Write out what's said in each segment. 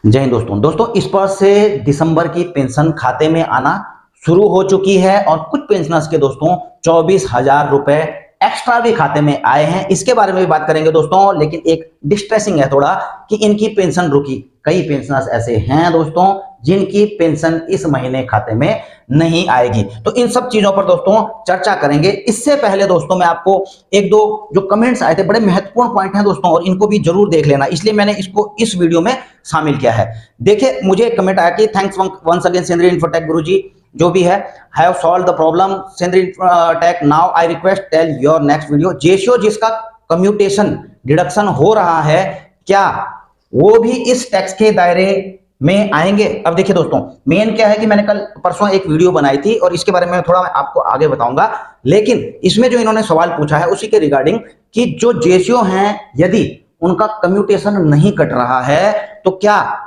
जय हिंद दोस्तों इस बार से दिसंबर की पेंशन खाते में आना शुरू हो चुकी है और कुछ पेंशनर्स के दोस्तों 24,000 रुपए एक्स्ट्रा भी खाते में आए हैं। इसके बारे में भी बात करेंगे दोस्तों, लेकिन एक डिस्ट्रेसिंग है थोड़ा कि इनकी पेंशन रुकी। कई पेंशनर्स ऐसे हैं दोस्तों जिनकी पेंशन इस महीने खाते में नहीं आएगी, तो इन सब चीजों पर दोस्तों चर्चा करेंगे। इससे पहले दोस्तों मैं आपको एक दो जो कमेंट्स आए थे, बड़े महत्वपूर्ण पॉइंट हैं दोस्तों और इनको भी जरूर देख लेना, इसलिए मैंने इसको इस वीडियो में शामिल किया है। देखिए, मुझे एक कमेंट आया कि थैंक्स वंस अगेन सेंद्रीय इन्फोटेक गुरुजी, जो भी है, हैव सॉल्व द प्रॉब्लम सेंद्रीय Infotech, now I request tell your next video. JCO जिसका कम्यूटेशन डिडक्शन हो रहा है, क्या वो भी इस टैक्स के दायरे में आएंगे? अब देखिए दोस्तों, मेन क्या है कि मैंने कल परसों एक वीडियो बनाई थी और इसके बारे में थोड़ा मैं आपको आगे बताऊंगा, लेकिन इसमें जो इन्होंने सवाल पूछा है उसी के रिगार्डिंग कि जो जेसीओ हैं यदि उनका कम्यूटेशन नहीं कट रहा है तो क्या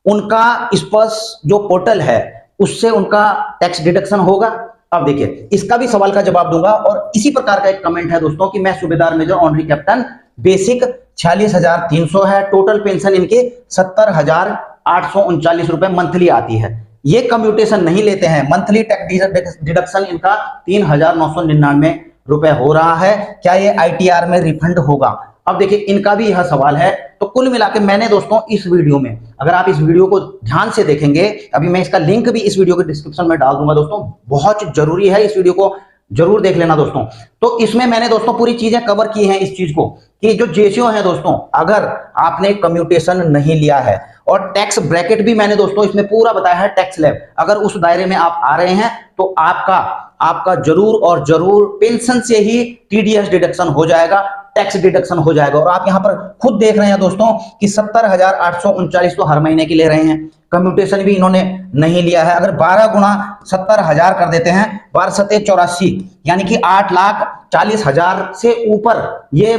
उनका स्पर्श जो पोर्टल है उससे उनका टैक्स डिडक्शन होगा? अब देखिए, इसका भी सवाल का जवाब दूंगा। और इसी प्रकार का एक कमेंट है दोस्तों कि मैं सूबेदार मेजर ऑनरी कैप्टन, बेसिक 46,300 है, टोटल पेंशन इनकी 70,839 रुपए मंथली आती है। ये कम्यूटेशन नहीं लेते हैं, मंथली टैक्स डिडक्शन इनका 3,999 रुपए हो रहा है। क्या ये आईटीआर में रिफंड होगा? अब देखिए, इनका भी यह सवाल है। तो कुल मिलाकर मैंने दोस्तों इस वीडियो में, अगर आप इस वीडियो को ध्यान से देखेंगे, अभी मैं इसका लिंक भी इस वीडियो के डिस्क्रिप्शन में डाल दूंगा दोस्तों, बहुत जरूरी है, इस वीडियो को जरूर देख लेना दोस्तों। तो इसमें मैंने दोस्तों पूरी चीजें कवर की हैं इस चीज को कि जो जेसीओ है दोस्तों, अगर आपने कम्यूटेशन नहीं लिया है, और टैक्स ब्रैकेट भी मैंने दोस्तों इसमें पूरा बताया है, टैक्स स्लैब, अगर उस दायरे में आप आ रहे हैं तो आपका जरूर और जरूर पेंशन से ही टीडीएस डिडक्शन हो जाएगा, टैक्स डिडक्शन हो जाएगा। और आप यहां पर खुद देख रहे हैं दोस्तों कि 70,839 तो हर महीने की ले रहे हैं, कम्यूटेशन भी इन्होंने नहीं लिया है। अगर 12 गुना 70,000 कर देते हैं, 12 सत्ते 84, यानी कि 8,40,000 से ऊपर ये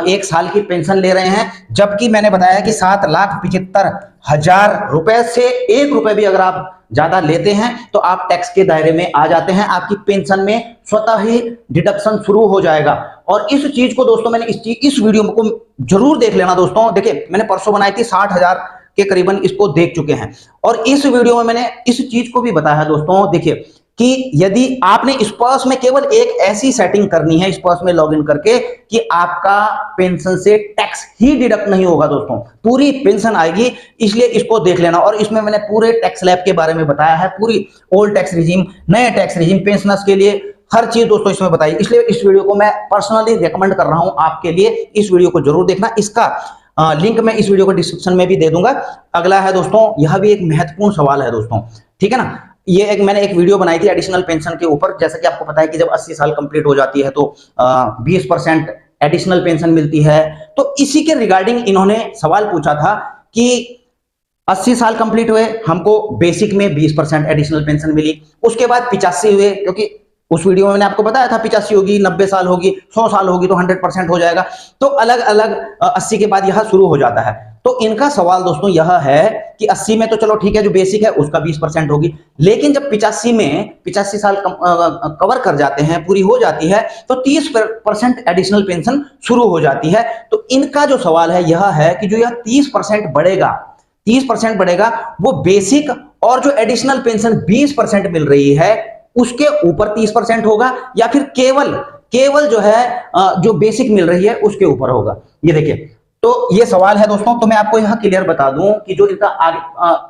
एक साल की पेंशन ले रहे हैं। जबकि मैंने बताया कि 7,75,000 रुपए से 1 रुपए भी अगर आप ज्यादा लेते हैं तो आप टैक्स के दायरे में आ जाते हैं, आपकी पेंशन में स्वतः ही डिडक्शन शुरू हो जाएगा। और इस चीज को दोस्तों मैंने इस वीडियो को जरूर देख लेना दोस्तों। देखिए, मैंने परसों बनाई थी, 60,000 के करीबन इसको देख चुके हैं, और इस वीडियो में मैंने इस चीज को भी बताया है दोस्तों। देखिए कि यदि आपने स्पर्श में केवल एक ऐसी सेटिंग करनी है, स्पर्श में लॉगिन करके, कि आपका पेंशन से टैक्स ही डिडक्ट नहीं होगा दोस्तों, पूरी पेंशन आएगी। इसलिए इसको देख लेना। और इसमें मैंने पूरे टैक्स स्लैब के बारे में बताया है, पूरी ओल्ड टैक्स रिजीम, नए टैक्स रिजीम, पेंशनर्स के लिए हर चीज दोस्तों इसमें बताई। इसलिए इस वीडियो को मैं पर्सनली रिकमेंड कर रहा हूं आपके लिए, इस वीडियो को जरूर देखना। इसका लिंक मैं इस वीडियो को डिस्क्रिप्शन में भी दे दूंगा। अगला है दोस्तों, यह भी एक महत्वपूर्ण सवाल है दोस्तों, ठीक है ना। ये मैंने एक वीडियो बनाई थी एडिशनल पेंशन के ऊपर। जैसा कि आपको पता है कि जब 80 साल कंप्लीट हो जाती है तो 20% एडिशनल पेंशन मिलती है। तो इसी के रिगार्डिंग इन्होंने सवाल पूछा था कि 80 साल कंप्लीट हुए, हमको बेसिक में 20% एडिशनल पेंशन मिली, उसके बाद 85 हुए, क्योंकि उस वीडियो में मैंने आपको बताया था 85 होगी, 90 साल होगी, 100 साल होगी तो 100% हो जाएगा। तो अलग अलग 80 के बाद यह शुरू हो जाता है। तो इनका सवाल दोस्तों यह है कि 80 में तो चलो ठीक है, जो बेसिक है उसका 20% होगी, लेकिन जब 85 साल कवर कर जाते हैं, पूरी हो जाती है, तो 30% एडिशनल पेंशन शुरू हो जाती है। तो इनका जो सवाल है यह है कि जो यह 30% बढ़ेगा, वो बेसिक और जो एडिशनल पेंशन 20% मिल रही है उसके ऊपर 30% होगा, या फिर केवल जो है जो बेसिक मिल रही है उसके ऊपर होगा? ये देखिए, तो ये सवाल है दोस्तों। तो मैं आपको यहां क्लियर बता दूं कि जो इनका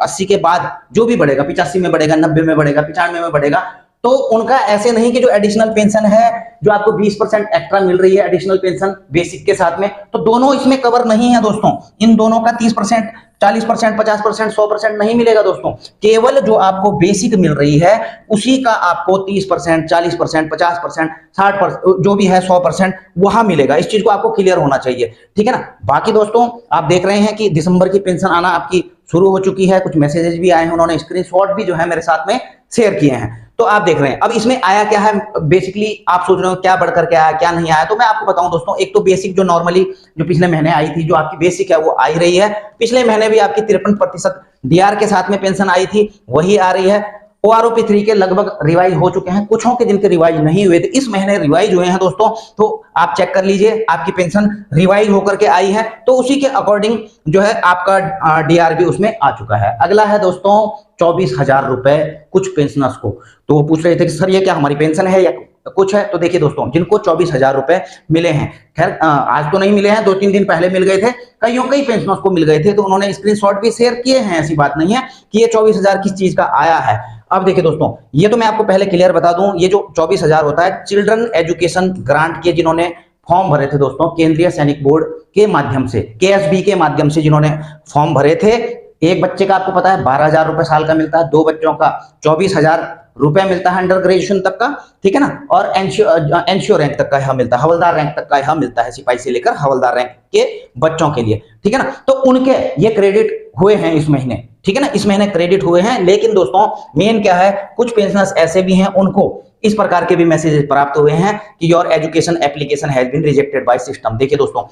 80 के बाद जो भी बढ़ेगा, 85 में बढ़ेगा, 90 में बढ़ेगा, 95 में बढ़ेगा, तो उनका ऐसे नहीं कि जो एडिशनल पेंशन है, जो आपको 20% एक्स्ट्रा मिल रही है एडिशनल पेंशन बेसिक के साथ में, तो दोनों इसमें कवर नहीं है दोस्तों। इन दोनों का 30%, 40%, 50%, 100% नहीं मिलेगा दोस्तों। केवल जो आपको बेसिक मिल रही है उसी का आपको 30%, 40%, 50%, 60%, जो भी है 100% वहां मिलेगा। इस चीज को आपको क्लियर होना चाहिए, ठीक है ना। बाकी दोस्तों आप देख रहे हैं कि दिसंबर की पेंशन आना आपकी शुरू हो चुकी है, कुछ मैसेजेस भी आए हैं, उन्होंने स्क्रीनशॉट भी जो है मेरे साथ में शेयर किए हैं, तो आप देख रहे हैं। अब इसमें आया क्या है, बेसिकली आप सोच रहे हो क्या बढ़कर के आया, क्या नहीं आया, तो मैं आपको बताऊं दोस्तों। एक तो बेसिक जो नॉर्मली जो पिछले महीने आई थी, जो आपकी बेसिक है वो आ रही है। पिछले महीने भी आपकी 53% डीआर के साथ में पेंशन आई थी, वही आ रही है। OROP 3 के लगभग रिवाइज हो चुके हैं, कुछों के जिनके रिवाइज नहीं हुए थे इस महीने रिवाइज हुए हैं दोस्तों, तो आप चेक कर लीजिए आपकी पेंशन रिवाइज होकर के आई है, तो उसी के अकॉर्डिंग जो है आपका DRB उसमें आ चुका है। अगला है दोस्तों 24,000 रुपए कुछ पेंशनर्स को, तो वो पूछ रहे थे कि सर ये क्या हमारी पेंशन है या कुछ है। तो देखिए दोस्तों, जिनको 24,000 रुपए मिले हैं, खैर आज तो नहीं मिले हैं, 2-3 दिन पहले मिल गए थे, कई पेंशनर्स को मिल गए थे, तो उन्होंने स्क्रीनशॉट भी शेयर किए हैं। ऐसी बात नहीं है कि ये 24,000 किस चीज का आया है। अब देखिए दोस्तों, ये तो मैं आपको पहले क्लियर बता दूं, ये जो 24,000 होता है चिल्ड्रन एजुकेशन ग्रांट के जिन्होंने फॉर्म भरे थे दोस्तों, केंद्रीय सैनिक बोर्ड के माध्यम से, KSB के माध्यम से जिन्होंने फॉर्म भरे थे, एक बच्चे का आपको पता है 12,000 रुपए साल का मिलता है, 2 बच्चों का 24,000 रुपए मिलता है अंडर ग्रेजुएशन तक का, ठीक है ना। और एनश्योर रैंक तक का यह मिलता है, हवलदार रैंक तक का यह मिलता है, सिपाही से लेकर हवलदार रैंक के बच्चों के लिए, ठीक है ना। तो उनके ये क्रेडिट हुए हैं इस महीने, ठीक है ना, इस महीने क्रेडिट हुए हैं। लेकिन दोस्तों मेन क्या है, कुछ पेंशनर्स ऐसे भी हैं उनको इस प्रकार के भी मैसेजेस प्राप्त हुए हैं कि your education application has been rejected by system. देखिए दोस्तों,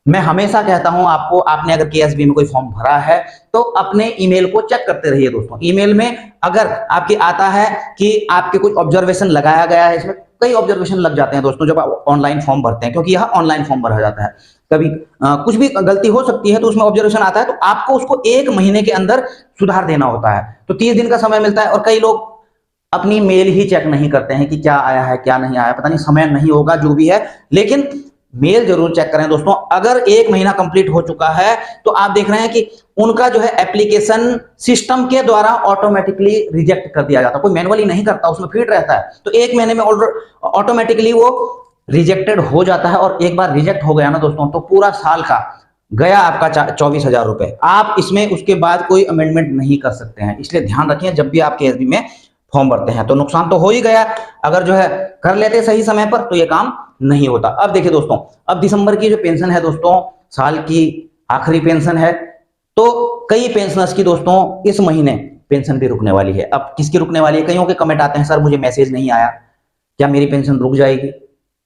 मैं हमेशा कहता हूं आपको, आपने अगर KSB में कोई फॉर्म भरा है तो अपने ईमेल को चेक करते रहिए दोस्तों। ईमेल में अगर आपके आता है कि आपके कुछ ऑब्जर्वेशन लगाया गया है, इसमें कई ऑब्जर्वेशन लग जाते हैं दोस्तों जब आप ऑनलाइन फॉर्म भरते हैं, क्योंकि यह ऑनलाइन फॉर्म भरा जाता है, कभी कुछ भी गलती हो सकती है, तो उसमें ऑब्जर्वेशन आता है, तो आपको उसको 1 महीने के अंदर सुधार देना होता है। तो 30 दिन का समय मिलता है, और कई लोग अपनी मेल ही चेक नहीं करते हैं कि क्या आया है क्या नहीं आया, पता नहीं समय नहीं होगा जो भी है, लेकिन मेल जरूर चेक करें दोस्तों। अगर 1 महीना कंप्लीट हो चुका है तो आप देख रहे हैं कि उनका जो है एप्लीकेशन सिस्टम के द्वारा ऑटोमेटिकली रिजेक्ट कर दिया जाता है, कोई मैनुअली नहीं करता, उसमें फीड रहता है, तो 1 महीने में ऑटोमेटिकली वो रिजेक्टेड हो जाता है। और एक बार रिजेक्ट हो गया ना दोस्तों, तो पूरा साल का गया आपका 24,000 रुपए, आप इसमें उसके बाद कोई अमेंडमेंट नहीं कर सकते हैं। इसलिए ध्यान रखिए जब भी आप KSB में फॉर्म भरते हैं, तो नुकसान तो हो ही गया, अगर जो है कर लेते सही समय पर तो ये काम नहीं होता। अब देखिए दोस्तों, अब दिसंबर की जो पेंशन है दोस्तों, साल की आखिरी पेंशन है, तो कई पेंशनर्स की दोस्तों इस महीने पेंशन भी रुकने वाली है। अब किसकी रुकने वाली है, कईयों के कमेंट आते हैं सर मुझे मैसेज नहीं आया, क्या मेरी पेंशन रुक जाएगी,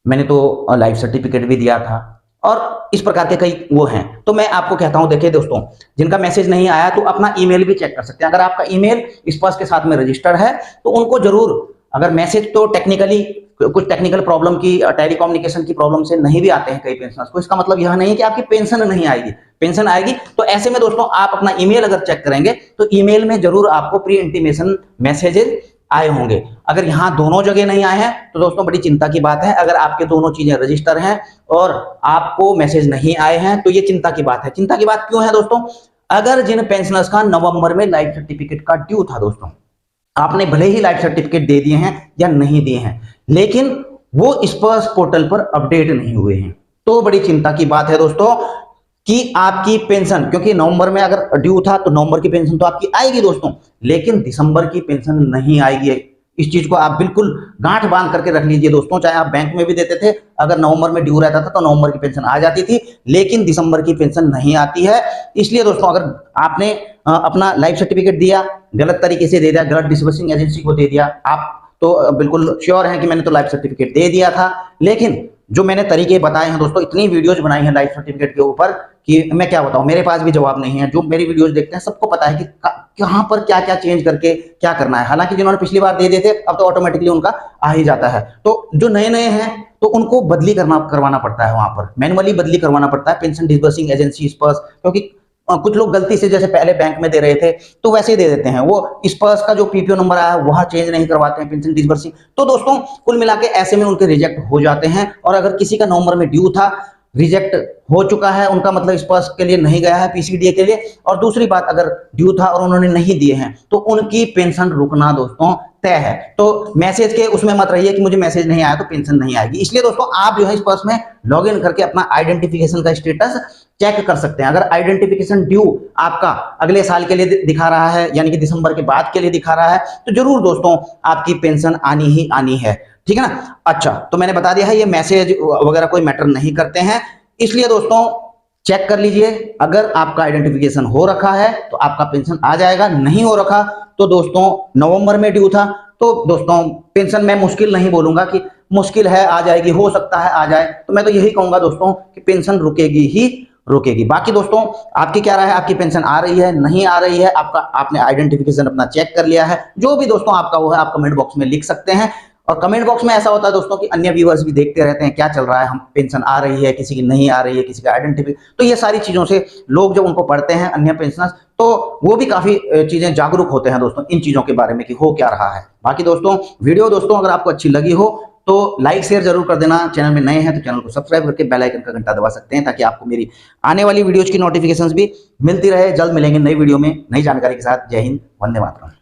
मैंने तो लाइफ सर्टिफिकेट भी दिया था, और इस प्रकार के कई वो हैं। तो मैं आपको कहता हूं, देखिए दोस्तों, जिनका मैसेज नहीं आया तो अपना ईमेल भी चेक कर सकते हैं। अगर आपका ईमेल स्पर्श के साथ में रजिस्टर्ड है तो उनको जरूर, अगर मैसेज तो टेक्निकली कुछ टेक्निकल प्रॉब्लम की, टेलीकम्युनिकेशन की प्रॉब्लम से नहीं भी आते हैं कई पेंशनर्स को, इसका मतलब यह नहीं है कि आपकी पेंशन नहीं आएगी, पेंशन आएगी। तो ऐसे में दोस्तों आप अपना ईमेल अगर चेक करेंगे तो ईमेल में जरूर आपको प्री इंटीमेशन मैसेजेस आए होंगे। अगर यहां दोनों जगह नहीं आए हैं तो दोस्तों बड़ी चिंता की बात है। अगर आपके दोनों चीजें रजिस्टर हैं और आपको मैसेज नहीं आए हैं तो ये चिंता की बात है। चिंता की बात क्यों है दोस्तों, अगर जिन पेंशनर्स का नवंबर में लाइफ सर्टिफिकेट का ड्यू था दोस्तों, आपने भले ही लाइफ सर्टिफिकेट दे दिए हैं या नहीं दिए हैं, लेकिन वो स्पर्श पोर्टल पर अपडेट नहीं हुए हैं, तो बड़ी चिंता की बात है दोस्तों कि आपकी पेंशन, क्योंकि नवंबर में अगर ड्यू था तो नवंबर की पेंशन तो आपकी आएगी दोस्तों, लेकिन दिसंबर की पेंशन नहीं आएगी। इस चीज को आप बिल्कुल गांठ बांध करके रख लीजिए दोस्तों। चाहे आप बैंक में भी देते थे, अगर नवंबर में ड्यू रहता था तो नवंबर की पेंशन आ जाती थी, लेकिन दिसंबर की पेंशन नहीं आती है। इसलिए दोस्तों, अगर आपने अपना लाइफ सर्टिफिकेट दिया, गलत तरीके से दे दिया, गलत डिस्बर्सिंग एजेंसी को दे दिया, आप तो बिल्कुल श्योर हैं कि मैंने तो लाइफ सर्टिफिकेट दे दिया था, लेकिन जो मैंने तरीके बताए हैं दोस्तों, इतनी वीडियोज बनाई हैं लाइफ सर्टिफिकेट के ऊपर कि मैं क्या बताऊं, मेरे पास भी जवाब नहीं है। जो मेरी वीडियोज देखते हैं सबको पता है कि कहां पर क्या क्या चेंज करके क्या करना है। हालांकि जिन्होंने पिछली बार दे दिए थे अब तो ऑटोमेटिकली उनका आ ही जाता है, तो जो नए नए हैं तो उनको बदली करवाना पड़ता है, वहां पर मैनुअली बदली करवाना पड़ता है पेंशन डिस्बर्सिंग एजेंसी स्पर्श, क्योंकि कुछ लोग गलती से जैसे पहले बैंक में दे रहे थे तो वैसे ही दे देते हैं, वो स्पर्श का जो PPO नंबर आया है वह चेंज नहीं करवाते हैं पेंशन डिस्बर्सिंग। तो दोस्तों कुल मिला के ऐसे में उनके रिजेक्ट हो जाते हैं। और अगर किसी का नवंबर में ड्यू था, रिजेक्ट हो चुका है, उनका मतलब स्पर्श के लिए नहीं गया है, PCDA के लिए। और दूसरी बात, अगर ड्यू था और उन्होंने नहीं दिए हैं तो उनकी पेंशन रुकना दोस्तों तय है। तो मैसेज के उसमें मत रहिए कि मुझे मैसेज नहीं आया तो पेंशन नहीं आएगी। इसलिए दोस्तों आप जो है स्पर्श में लॉग इन करके अपना आइडेंटिफिकेशन का स्टेटस चेक कर सकते हैं। अगर आइडेंटिफिकेशन ड्यू आपका अगले साल के लिए दिखा रहा है, यानी कि दिसंबर के बाद के लिए दिखा रहा है, तो जरूर दोस्तों आपकी पेंशन आनी ही आनी है, ठीक है ना। अच्छा, तो मैंने बता दिया है ये मैसेज वगैरह कोई मैटर नहीं करते हैं, इसलिए दोस्तों चेक कर लीजिए। अगर आपका आइडेंटिफिकेशन हो रखा है तो आपका पेंशन आ जाएगा, नहीं हो रखा तो दोस्तों नवंबर में ड्यू था तो दोस्तों पेंशन मैं मुश्किल नहीं बोलूंगा कि मुश्किल है आ जाएगी, हो सकता है आ जाए, तो मैं तो यही कहूंगा दोस्तों कि पेंशन रुकेगी ही रोकेगी। बाकी दोस्तों आपकी क्या राय है, आपकी पेंशन आ रही है, नहीं आ रही है, आपका आपने आइडेंटिफिकेशन अपना चेक कर लिया है, जो भी दोस्तों आपका वो है आप कमेंट बॉक्स में लिख सकते हैं। और कमेंट बॉक्स में ऐसा होता है दोस्तों कि अन्य व्यूअर्स भी देखते रहते हैं क्या चल रहा है, हम पेंशन आ रही है, किसी की नहीं आ रही है, किसी का आइडेंटिफिकेशन, तो ये सारी चीजों से लोग जब उनको पढ़ते हैं अन्य पेंशनर्स, तो वो भी काफी चीजें जागरूक होते हैं दोस्तों इन चीजों के बारे में कि हो क्या रहा है। बाकी दोस्तों वीडियो दोस्तों अगर आपको अच्छी लगी हो तो लाइक शेयर जरूर कर देना। चैनल में नए हैं तो चैनल को सब्सक्राइब करके बेल आइकन का घंटा दबा सकते हैं ताकि आपको मेरी आने वाली वीडियोज की नोटिफिकेशंस भी मिलती रहे। जल्द मिलेंगे नई वीडियो में नई जानकारी के साथ। जय हिंद, वंदे मातरम।